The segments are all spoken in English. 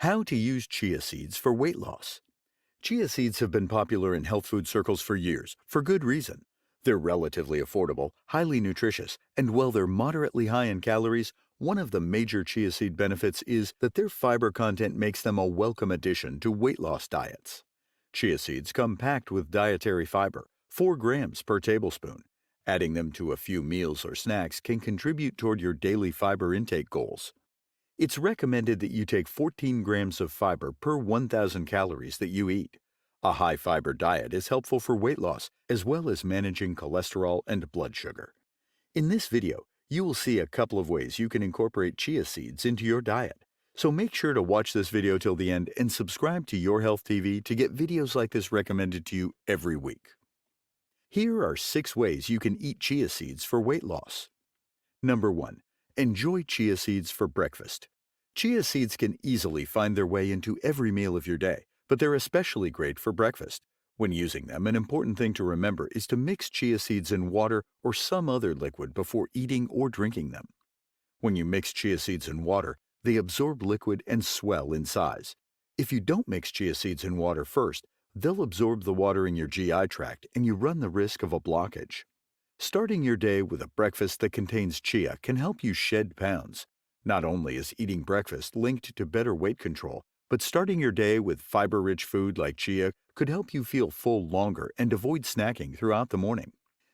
How to use chia seeds for weight loss. Chia seeds have been popular in health food circles for years, for good reason. They're relatively affordable, highly nutritious, and while they're moderately high in calories, one of the major chia seed benefits is that their fiber content makes them a welcome addition to weight loss diets. Chia seeds come packed with dietary fiber, 4 grams per tablespoon. Adding them to a few meals or snacks can contribute toward your daily fiber intake goals. It's recommended that you take 14 grams of fiber per 1,000 calories that you eat. A high fiber diet is helpful for weight loss as well as managing cholesterol and blood sugar. In this video, you will see a couple of ways you can incorporate chia seeds into your diet. So make sure to watch this video till the end and subscribe to Your Health TV to get videos like this recommended to you every week. Here are 6 ways you can eat chia seeds for weight loss. Number 1. Enjoy chia seeds for breakfast. Chia seeds can easily find their way into every meal of your day, but they're especially great for breakfast. When using them, an important thing to remember is to mix chia seeds in water or some other liquid before eating or drinking them. When you mix chia seeds in water, they absorb liquid and swell in size. If you don't mix chia seeds in water first, they'll absorb the water in your GI tract and you run the risk of a blockage. Starting your day with a breakfast that contains chia can help you shed pounds. Not only is eating breakfast linked to better weight control, but starting your day with fiber-rich food like chia could help you feel full longer and avoid snacking throughout the morning.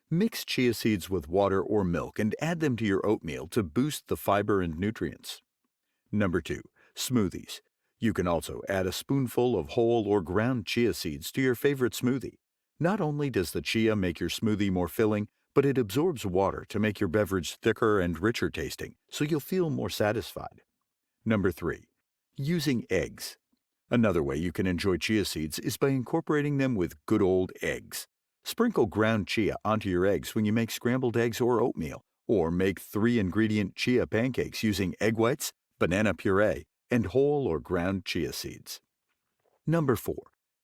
Mix chia seeds with water or milk and add them to your oatmeal to boost the fiber and nutrients. Number 2. Smoothies. You can also add a spoonful of whole or ground chia seeds to your favorite smoothie. Not only does the chia make your smoothie more filling, but it absorbs water to make your beverage thicker and richer tasting, so you'll feel more satisfied. Number 3. Using eggs. Another way you can enjoy chia seeds is by incorporating them with good old eggs. Sprinkle ground chia onto your eggs when you make scrambled eggs or oatmeal, or make 3-ingredient chia pancakes using egg whites, banana puree, and whole or ground chia seeds. Number 4.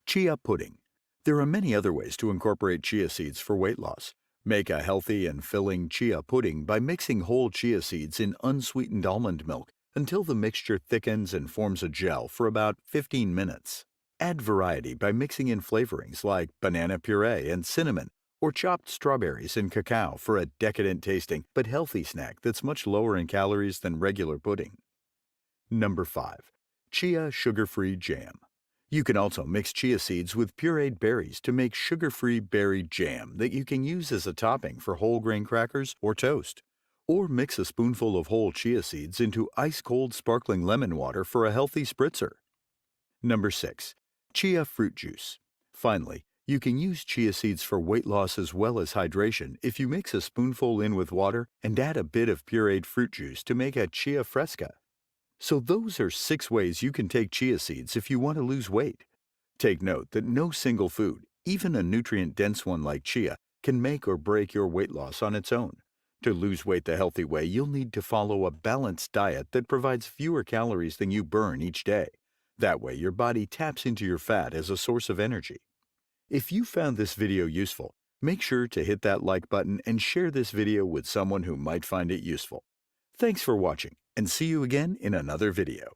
Chia pudding. There are many other ways to incorporate chia seeds for weight loss. Make a healthy and filling chia pudding by mixing whole chia seeds in unsweetened almond milk until the mixture thickens and forms a gel for about 15 minutes. Add variety by mixing in flavorings like banana puree and cinnamon, or chopped strawberries and cacao for a decadent tasting but healthy snack that's much lower in calories than regular pudding. Number 5. Chia sugar-free jam. You can also mix chia seeds with pureed berries to make sugar-free berry jam that you can use as a topping for whole grain crackers or toast. Or mix a spoonful of whole chia seeds into ice-cold sparkling lemon water for a healthy spritzer. Number 6. Chia fruit juice. Finally, you can use chia seeds for weight loss as well as hydration if you mix a spoonful in with water and add a bit of pureed fruit juice to make a chia fresca. So those are 6 ways you can take chia seeds if you want to lose weight. Take note that no single food, even a nutrient-dense one like chia, can make or break your weight loss on its own. To lose weight the healthy way, you'll need to follow a balanced diet that provides fewer calories than you burn each day. That way, your body taps into your fat as a source of energy. If you found this video useful, make sure to hit that like button and share this video with someone who might find it useful. Thanks for watching, and see you again in another video.